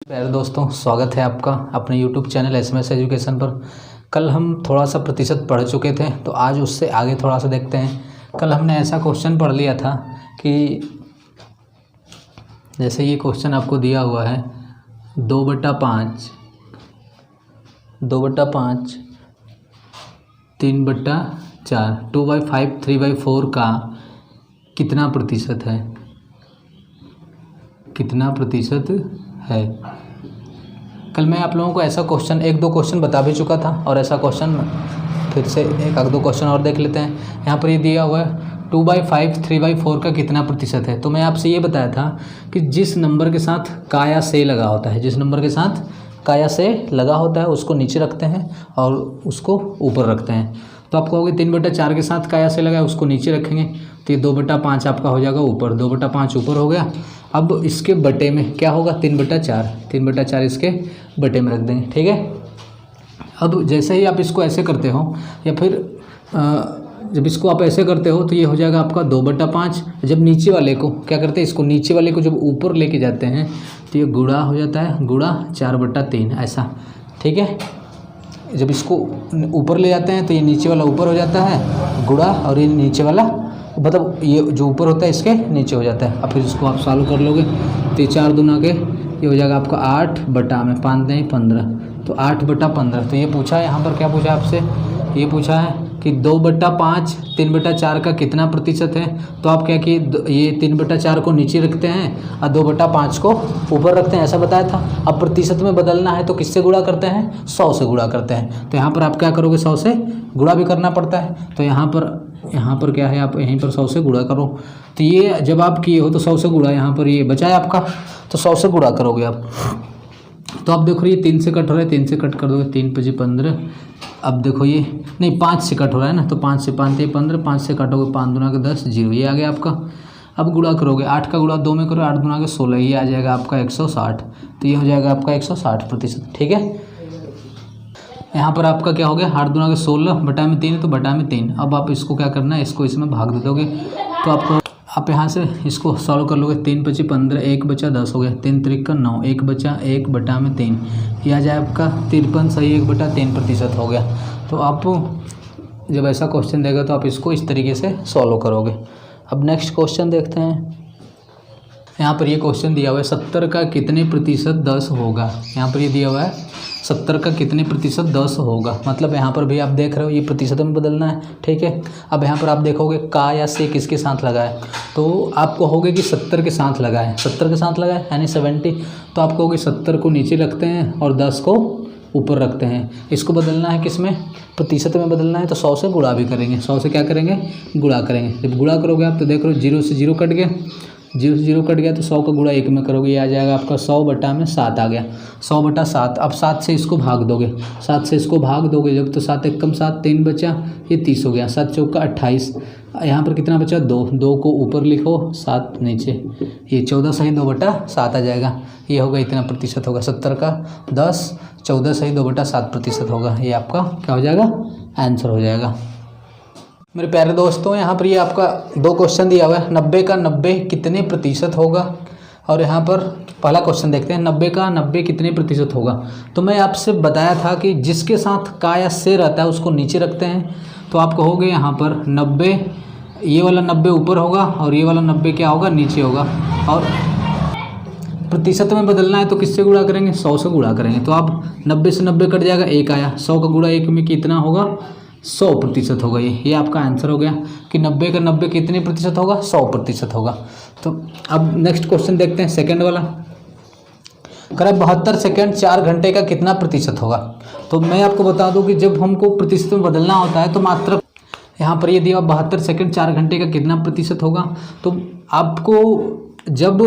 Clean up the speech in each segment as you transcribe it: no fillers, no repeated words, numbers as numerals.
प्यारे दोस्तों, स्वागत है आपका अपने YouTube चैनल SMS एजुकेशन पर। कल हम थोड़ा सा प्रतिशत पढ़ चुके थे, तो आज उससे आगे थोड़ा सा देखते हैं। कल हमने ऐसा क्वेश्चन पढ़ लिया था कि जैसे ये क्वेश्चन आपको दिया हुआ है 2/5, 3/4, 2/5, 3/4 का कितना प्रतिशत है, है। कल मैं आप लोगों को ऐसा क्वेश्चन एक दो क्वेश्चन बता भी चुका था, और ऐसा क्वेश्चन फिर से एक आध दो क्वेश्चन और देख लेते हैं। यहाँ पर ये दिया हुआ है 2/5, 3/4 का कितना प्रतिशत है। तो मैं आपसे ये बताया था कि जिस नंबर के साथ का या से लगा होता है, जिस नंबर के साथ का या से लगा होता है उसको नीचे रखते हैं और उसको ऊपर रखते हैं। तो आप कहोगे 3/4 के साथ का या से लगा है उसको नीचे रखेंगे, तो ये 2/5 आपका हो जाएगा ऊपर, 2/5 ऊपर हो गया। अब इसके बटे में क्या होगा, 3/4 इसके बटे में रख देंगे, ठीक है। अब जैसे ही आप इसको ऐसे करते हो या फिर जब इसको आप ऐसे करते हो तो ये हो जाएगा आपका 2/5। जब नीचे वाले को क्या करते हैं, इसको नीचे वाले को जब ऊपर लेके जाते हैं तो ये गुणा हो जाता है, गुणा 4/3 ऐसा, ठीक है। जब इसको ऊपर ले जाते हैं तो ये नीचे वाला ऊपर हो जाता है गुणा, और ये नीचे वाला मतलब ये जो ऊपर होता है इसके नीचे हो जाता है। अब फिर इसको आप सॉल्व कर लोगे तो ये 4 दूना के ये हो जाएगा आपका 8/15, तो 8/15। तो ये पूछा है यहाँ पर, क्या पूछा आपसे, ये पूछा है कि 2/5 3/4 का कितना प्रतिशत है। तो आप क्या कि ये 3/4 को नीचे रखते हैं और 2/5 को ऊपर रखते हैं, ऐसा बताया था। अब प्रतिशत में बदलना है तो किससे गुणा करते हैं, 100 से गुणा करते हैं। तो यहाँ पर आप क्या करोगे, 100 से गुणा भी करना पड़ता है। तो यहाँ पर क्या है, आप यहीं पर 100 से गुणा करो। तो ये जब आप किए हो तो 100 से गुणा, यहाँ पर ये बचा है आपका, तो 100 से गुणा करोगे आप। तो आप देखो ये 3 से कट हो रहा है, 3 से कट कर दोगे, 3 × 5 = 15। अब देखो ये नहीं 5 से कट हो रहा है ना, तो 5 से 5 = 15, 5 से कटोगे 5 दूना के 10, 0, ये आ गया आपका। अब गुणा करोगे, 8 का गुणा 2 में करो, 8 दूना के 16, ये आ जाएगा आपका 160। तो ये हो जाएगा आपका 160%, ठीक है। यहाँ पर आपका क्या हो गया, 8 दूना के 16 बटा में 3 है तो बटा में 3। अब आप इसको क्या करना है, इसको इसमें भाग दे दोगे। तो आप यहाँ से इसको सॉल्व कर लोगे, 3 × 5 = 15, 1 बचा 10 हो गया, 3 × 3 = 9, 1 बचा 1/3, ये आ जाए आपका 53 सही 1/3% हो गया। तो आप जब ऐसा क्वेश्चन देगा तो आप इसको इस तरीके से सॉल्व करोगे। अब नेक्स्ट क्वेश्चन देखते हैं। यहाँ पर ये क्वेश्चन दिया हुआ है 70 का कितने प्रतिशत 10 होगा। यहाँ पर ये दिया हुआ है 70 का कितने प्रतिशत 10 होगा, मतलब यहाँ पर भी आप देख रहे हो ये प्रतिशत में बदलना है, ठीक है। अब यहाँ पर आप देखोगे का या से किसके साथ लगा है, तो आप कहोगे कि 70 के साथ लगा है, 70 के साथ लगा है यानी 70। तो आप कहोगे 70 को नीचे रखते हैं और 10 को ऊपर रखते हैं। इसको बदलना है किस में, प्रतिशत में बदलना है, तो 100 से गुणा भी करेंगे। 100 से क्या करेंगे, गुणा करेंगे। जब गुणा करोगे आप तो देख रहे हो 0 से 0 कट गया, 0 से 0 कट गया, तो 100 का गुणा 1 में करोगे, ये आ जाएगा आपका 100/7 आ गया, 100/7। अब 7 से इसको भाग दोगे, 7 से इसको भाग दोगे जब, तो 7 × 1 = 7, 3 बचा, ये 30 हो गया, 7 × 4 = 28। यहाँ पर कितना बचा, 2 को ऊपर लिखो, 7 नीचे, ये 14 सही 2/7 आ जाएगा। ये होगा इतना प्रतिशत होगा, 70 का 10, 14 सही 2/7% होगा। ये आपका क्या हो जाएगा, आंसर हो जाएगा। मेरे प्यारे दोस्तों, यहाँ पर ये आपका 2 क्वेश्चन दिया हुआ है, 90 का 90 कितने प्रतिशत होगा। और यहाँ पर पहला क्वेश्चन देखते हैं, 90 का 90 कितने प्रतिशत होगा। तो मैं आपसे बताया था कि जिसके साथ का या से रहता है उसको नीचे रखते हैं। तो आप कहोगे यहाँ पर 90, ये वाला 90 ऊपर होगा और ये वाला 90 क्या होगा, नीचे होगा। और प्रतिशत में बदलना है तो किससे गुणा करेंगे, 100 से गुणा करेंगे। तो आप 90 से 90 कट जाएगा, 1 आया, 100 का गुणा 1 में कितना होगा, 100% होगा। ये आपका आंसर हो गया कि 90 का 90 कितने प्रतिशत होगा, 100% होगा। तो अब नेक्स्ट क्वेश्चन देखते हैं, सेकंड वाला। कह रहा है 72 सेकंड 4 घंटे का कितना प्रतिशत होगा। तो मैं आपको बता दूं कि जब हमको प्रतिशत में बदलना होता है तो मात्रक, यहाँ पर ये दिया 72 सेकंड 4 घंटे का कितना प्रतिशत होगा। तो आपको जब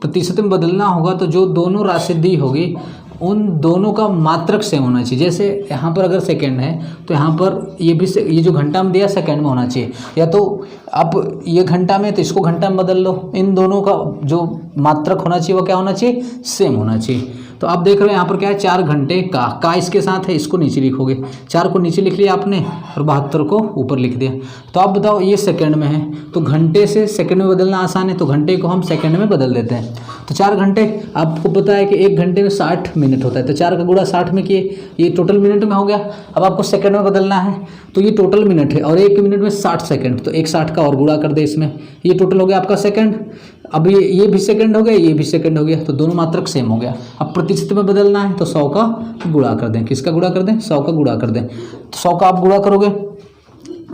प्रतिशत में बदलना होगा तो जो दोनों राशि दी होगी उन दोनों का मात्रक सेम होना चाहिए। जैसे यहाँ पर अगर सेकंड है तो यहाँ पर ये भी ये जो घंटा में दिया सेकंड में होना चाहिए, या तो आप ये घंटा में तो इसको घंटा में बदल लो। इन दोनों का जो मात्रक होना चाहिए वो क्या होना चाहिए, सेम होना चाहिए। तो आप देख रहे हो यहाँ पर क्या है 4 घंटे का इसके साथ है, इसको नीचे लिखोगे, 4 को नीचे लिख लिया आपने और 72 को ऊपर लिख दिया। तो आप बताओ ये सेकंड में है, तो घंटे से सेकंड में बदलना आसान है, तो घंटे को हम सेकंड में बदल देते हैं। तो 4 घंटे, आपको पता है कि 1 घंटे में 60 मिनट होता है, तो 4 का गुणा 60 में किए, ये टोटल मिनट में हो गया। अब आपको सेकंड में बदलना है, तो ये टोटल मिनट है और 1 मिनट में 60 सेकंड, तो एक 60 का और गुणा कर दे इसमें, ये टोटल हो गया आपका सेकंड। अब ये भी सेकंड हो गया, ये भी सेकंड हो गया, तो दोनों मात्रक सेम हो गया। अब प्रतिशत में बदलना है तो 100 का गुणा कर दें, किसका गुणा कर दें, 100 का गुणा कर दें। तो 100 का आप गुणा करोगे,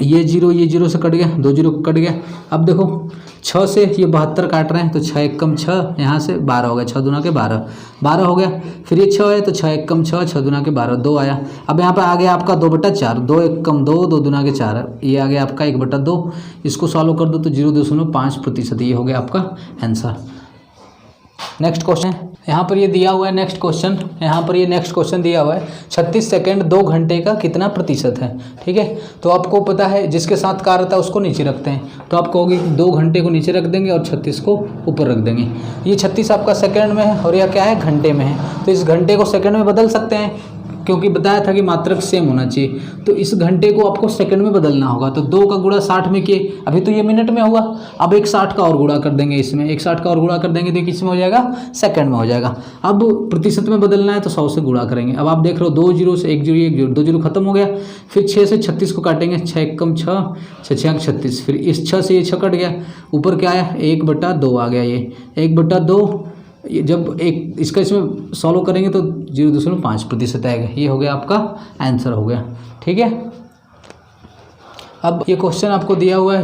ये जीरो से कट गया, 2 जीरो कट गया। अब देखो 6 से ये 72 काट रहे हैं, तो 6 एकम 6, यहाँ से 12 हो गया, 6 दूना के 12, 12 हो गया। फिर ये 6 है तो 6 एकम 6, 6 दूना के 12, 2 आया। अब यहाँ पर आ गया आपका 2/4, 2 एकम 2, 2 दूना के 4, ये आ गया आपका 1/2। इसको सॉल्व कर दो तो 0.5%, ये हो गया आपका आंसर। नेक्स्ट क्वेश्चन यहाँ पर ये दिया हुआ है, नेक्स्ट क्वेश्चन यहाँ पर ये नेक्स्ट क्वेश्चन दिया हुआ है 36 सेकंड 2 घंटे का कितना प्रतिशत है। ठीक है, तो आपको पता है जिसके साथ कार्य रहता है उसको नीचे रखते हैं, तो आप कहोगे 2 घंटे को नीचे रख देंगे और 36 को ऊपर रख देंगे। ये 36 आपका सेकंड में है और यह क्या है, घंटे में है, तो इस घंटे को सेकंड में बदल सकते हैं क्योंकि बताया था कि मात्रक सेम होना चाहिए। तो इस घंटे को आपको सेकंड में बदलना होगा, तो 2 का गुणा 60 में किए, अभी तो ये मिनट में हुआ, अब एक 60 का और गुणा कर देंगे इसमें, एक 60 का और गुणा कर देंगे तो किस में हो जाएगा, सेकंड में हो जाएगा। अब प्रतिशत में बदलना है तो 100 से गुणा करेंगे। अब आप देख रहे हो 2 जीरो से 1 जीरो 1 जीरो 2 जीरो खत्म हो गया। फिर 6 से 36 को काटेंगे, 6 एकम 6, 6 36, फिर इस 6 से ये 6 कट गया, ऊपर क्या आया 1/2 आ गया, ये 1/2। जब एक इसका इसमें सॉल्व करेंगे तो 0.5% आएगा, ये हो गया आपका आंसर हो गया। ठीक है, अब ये क्वेश्चन आपको दिया हुआ है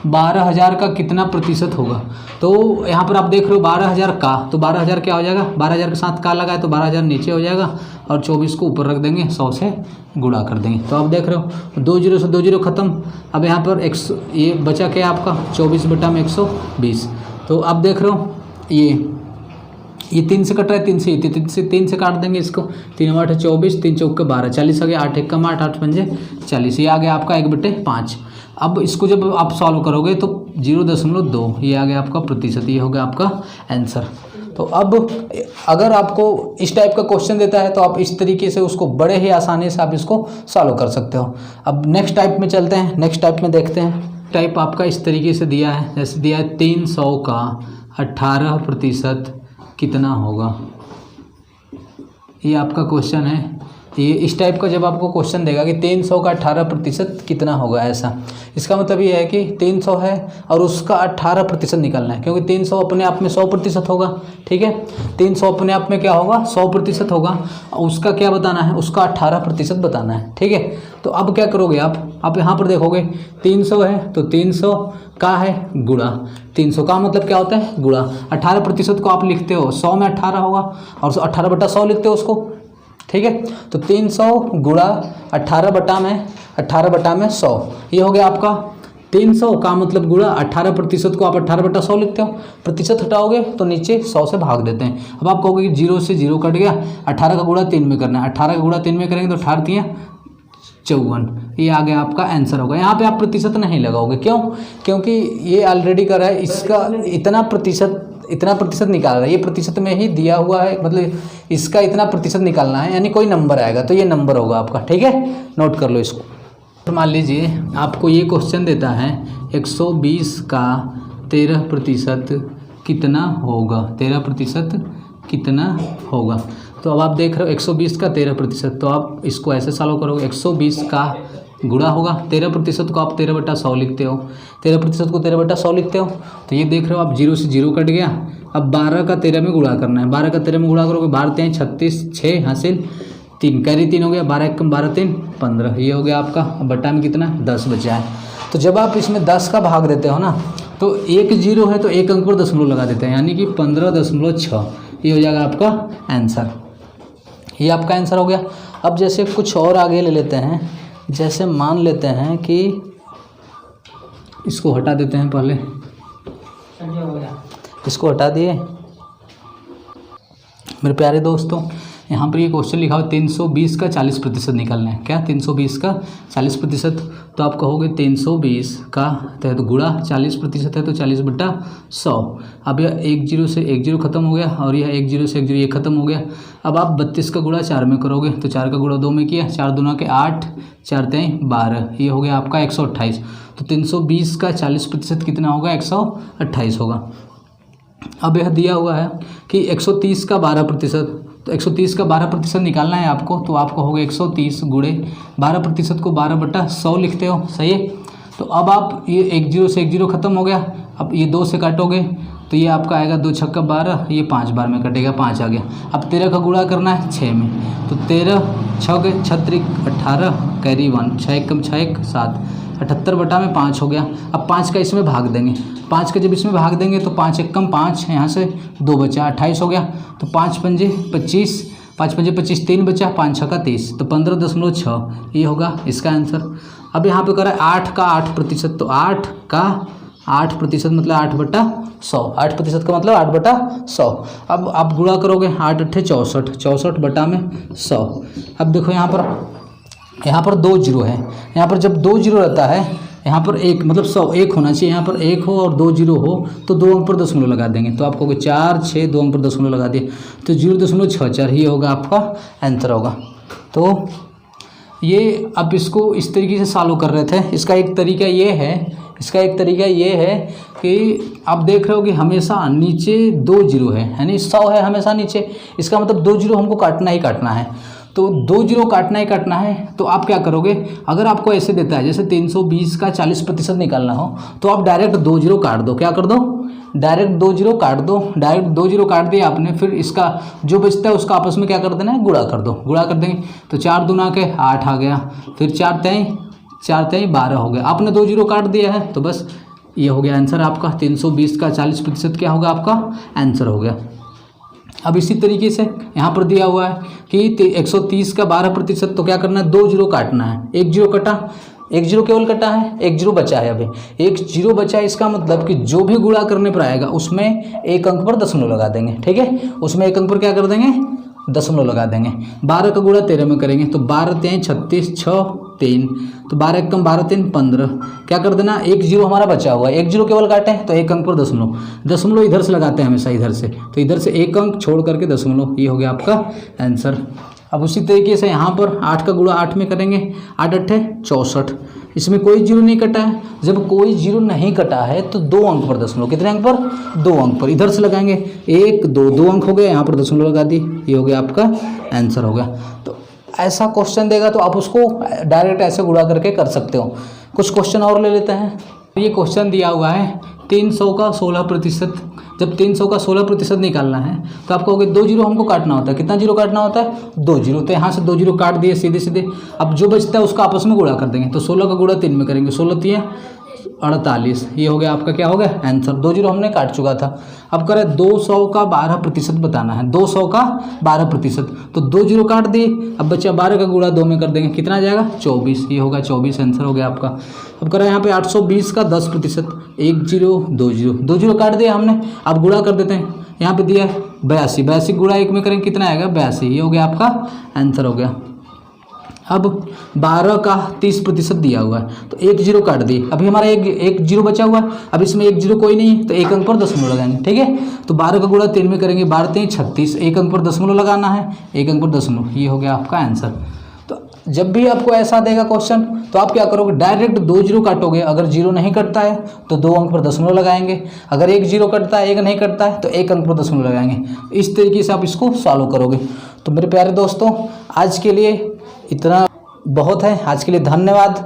12,000 का कितना प्रतिशत होगा। तो यहाँ पर आप देख रहे हो 12,000 का, तो 12,000 क्या हो जाएगा, 12,000 के साथ का लगा है तो 12,000 नीचे हो जाएगा और 24 को ऊपर रख देंगे, 100 से गुणा कर देंगे। तो आप देख रहे हो 2 जीरो से 2 जीरो खत्म। अब यहाँ पर 100, ये बचा क्या आपका 24/120। तो आप देख रहे हो ये 3 से कट रहा है, 3 से काट देंगे इसको, 3 8 24, 3 चौके 12, 40 आ गया, 8 एकम 8, 8 पंजे 40, ये आ गया आपका 1/5। अब इसको जब आप सॉल्व करोगे तो 0.2, ये आ गया आपका प्रतिशत, ये हो गया आपका आंसर। तो अब अगर आपको इस टाइप का क्वेश्चन देता है तो आप इस तरीके से उसको बड़े ही आसानी से आप इसको सॉल्व कर सकते हो। अब नेक्स्ट टाइप में चलते हैं, नेक्स्ट टाइप में देखते हैं। टाइप आपका इस तरीके से दिया है, जैसे दिया है 300 का 18% कितना होगा, ये आपका क्वेश्चन है। ये इस टाइप का जब आपको क्वेश्चन देगा कि 300 का 18% कितना होगा, ऐसा इसका मतलब ये है कि 300 है और उसका 18% निकालना है, क्योंकि 300 अपने आप में 100% होगा। ठीक है, 300 अपने आप में क्या होगा, 100% होगा, और उसका क्या बताना है, उसका 18% बताना है। ठीक है, तो अब क्या करोगे आप यहाँ पर देखोगे 300 है तो 300 का है गुणा, 300 का मतलब क्या होता है गुणा, 18% को आप लिखते हो 100 में 18 होगा और 18/100 लिखते हो उसको। ठीक है, तो 300 गुणा 18/100, ये हो गया आपका 300 का मतलब गुणा 18% को आप 18/100 लिखते हो, प्रतिशत हटाओगे तो नीचे 100 से भाग देते हैं। अब आप कहोगे कि 0 से 0 कट गया, 18 का गुणा 3 में करना है, 18 का गुणा 3 में करेंगे तो 18 3 54, ये आ गया आपका आंसर होगा। यहाँ पे आप प्रतिशत नहीं लगाओगे, क्यों, क्योंकि ये ऑलरेडी कर रहा है, इसका इतना प्रतिशत निकाल रहा है, ये प्रतिशत में ही दिया हुआ है, मतलब इसका इतना प्रतिशत निकालना है, यानी कोई नंबर आएगा तो ये नंबर होगा आपका। ठीक है, नोट कर लो इसको। तो मान लीजिए आपको ये क्वेश्चन देता है 120 का 13% कितना होगा, 13% कितना होगा। तो अब आप देख रहे हो 120 का 13%, तो आप इसको ऐसे सॉल्व करोगे, 120 का गुणा होगा 13% को आप 13/100 लिखते हो, 13% को 13/100 लिखते हो, तो ये देख रहे हो आप 0 से 0 कट गया। अब 12 का 13 में गुणा करना है, 12 का 13 में गुणा करोगे 12 3 36, 6 हासिल 3 कैरी 3 हो गया, 12 एकम 12 3 15, ये हो गया आपका। अब बट्टा में कितना 10 बचा है। तो जब आप इसमें 10 का भाग देते हो ना, तो 1 0 है तो 1 अंक पर दशमलव लगा देते हैं, यानी कि 15.6, ये हो जाएगा आपका आंसर। ये आपका आंसर हो गया। अब जैसे कुछ और आगे ले लेते हैं, जैसे मान लेते हैं कि इसको हटा देते हैं, पहले इसको हटा दिए मेरे प्यारे दोस्तों। यहाँ पर ये क्वेश्चन लिखा हो 320 का 40% निकालना है। क्या 320 का 40%, तो आप कहोगे 320 का तो गुणा 40% है तो 40/100। अब यह 1 0 से 1 0 खत्म हो गया और यह 1 0 से 1 0 ये खत्म हो गया। अब आप 32 का गुणा 4 में करोगे तो 4 का गुणा 2 में किया, 4 दूना के 8, 4 3 12, ये हो गया आपका 128। तो 320 का 40% कितना होगा, 128 होगा। अब यह दिया हुआ है कि 130 का 12%, तो 130 का 12% निकालना है आपको, तो आपको होगा 130 गुणे 12% को 12/100 लिखते हो, सही है। तो अब आप ये 1 0 से 1 0 खत्म हो गया, अब ये 2 से काटोगे तो ये आपका आएगा 2 छक्का 12, ये 5 बार में कटेगा, 5 आ गया। अब 13 का गुणा करना है 6 में, तो 13 6 36 18 कैरी 1, 6 1 6 1 7, 78/5 हो गया। अब 5 का इसमें भाग देंगे, 5 का जब इसमें भाग देंगे तो 5 1 5, यहाँ से 2 बचा, 28 हो गया। तो 5 पंजे 25, 5 पंजे 25, 3 बचा, 5 6 30, तो 15.6 ये होगा इसका आंसर। अब यहाँ पे करा 8 का 8%, तो 8 का 8% मतलब 8/100, 8% का मतलब 8/100। अब आप गुणा करोगे 8 8 64, 64/100। अब देखो यहाँ पर 2 0 है, यहाँ पर जब 2 0 रहता है यहाँ पर 1 मतलब 100 1 होना चाहिए, यहाँ पर 1 हो और 2 0 हो तो 2 अंक पर दशमलव लगा देंगे, तो आपको 4 6 2 अंक पर दशमलव लगा दिए तो 0.64 ये होगा आपका आंसर होगा। तो ये अब इसको इस तरीके से सॉल्व कर रहे थे। इसका एक तरीका ये है कि आप देख रहे हो कि हमेशा नीचे 2 0 है, यानी 100 है हमेशा नीचे, इसका मतलब 2 0 हमको काटना ही काटना है। तो 2 0 काटना ही काटना है, तो आप क्या करोगे, अगर आपको ऐसे देता है जैसे 320 का 40% निकालना हो तो आप डायरेक्ट 2 0 काट दो। क्या कर दो, डायरेक्ट 2 0 काट दो। डायरेक्ट 2 0 काट दिया आपने, फिर इसका जो बचता है उसका आपस में क्या कर देना है, गुणा कर दो। गुणा कर देंगे तो 4 दूना के 8 आ गया, फिर 4 3 12 हो गया। आपने 2 0 काट दिया है तो बस ये हो गया आंसर आपका। 320 का 40% क्या होगा आपका आंसर हो गया। अब इसी तरीके से यहाँ पर दिया हुआ है कि 130 का 12%, तो क्या करना है, 2 0 काटना है। 1 0 कटा, 1 0 केवल कटा है, 1 0 बचा है। अभी 1 0 बचा है, इसका मतलब कि जो भी गुणा करने पर आएगा उसमें 1 अंक पर दशमलव लगा देंगे, ठीक है। उसमें 1 अंक पर क्या कर देंगे, दशमलव लगा देंगे। 12 का गुणा 13 में करेंगे तो 12 3 36 6 3, तो 12 1 15 3 15, क्या कर देना, 1 0 हमारा बचा हुआ है, 1 0 केवल काटे तो 1 अंक पर दशमलव इधर से लगाते हैं हमेशा, इधर से, तो इधर से 1 अंक छोड़ करके दशमलव, ये हो गया आपका आंसर। अब उसी तरीके से यहाँ पर 8 का गुणा 8 में करेंगे, 8 8 64, इसमें कोई 0 नहीं कटा है। जब कोई 0 नहीं कटा है तो 2 अंक पर दशमलव, कितने अंक पर, 2 अंक पर, इधर से लगाएंगे 1 2 2 अंक हो गए, यहाँ पर दशमलव लगा दी, ये हो गया आपका आंसर हो गया। तो ऐसा क्वेश्चन देगा तो आप उसको डायरेक्ट ऐसे गुणा करके कर सकते हो। कुछ क्वेश्चन और ले लेते हैं। ये क्वेश्चन दिया हुआ है 300 का 16%, जब 300 का 16% निकालना है तो आपको 2 0 हमको काटना होता है। कितना 0 काटना होता है, 2 0, तो यहाँ से 2 0 काट दिए सीधे सीधे। अब जो बचता है उसका आपस में गुणा कर देंगे, तो 16 का गुणा 3 में करेंगे, 16 3 48, ये हो गया आपका क्या हो गया आंसर। 2 0 हमने काट चुका था। अब करें 200 का 12% बताना है, 200 का 12%, तो 2 0 काट दिए। अब बच्चा 12 का गुणा 2 में कर देंगे, कितना आ जाएगा 24, ये होगा 24 आंसर हो गया आपका। अब करें यहाँ पे 820 का 10%, 1 0 2 0, 2 0 काट दिया हमने। अब गुणा कर देते हैं, यहाँ पे दिया 82, 82 गुणा 1 में करेंगे कितना आएगा 82, ये हो गया आपका आंसर हो गया। अब 12 का 30% दिया हुआ है, तो 1 0 काट दिए। अभी हमारा एक 0 बचा हुआ है, अब इसमें 1 0 कोई नहीं है तो 1 अंक पर दशमलव लगाएंगे, ठीक है। तो 12 का गुणा 3 में करेंगे, 12 3 36, 1 अंक पर दशमलव लगाना है, 1 अंक पर दशमलव, ये हो गया आपका आंसर। तो जब भी आपको ऐसा देगा क्वेश्चन तो आप क्या करोगे, डायरेक्ट 2 0 काटोगे। अगर 0 नहीं कटता है तो 2 अंक पर दशमलव लगाएंगे, अगर 1 0 कटता है 1 नहीं कटता है तो 1 अंक पर दशमलव लगाएंगे। इस तरीके से आप इसको सॉल्व करोगे। तो मेरे प्यारे दोस्तों, आज के लिए इतना बहुत है। आज के लिए धन्यवाद।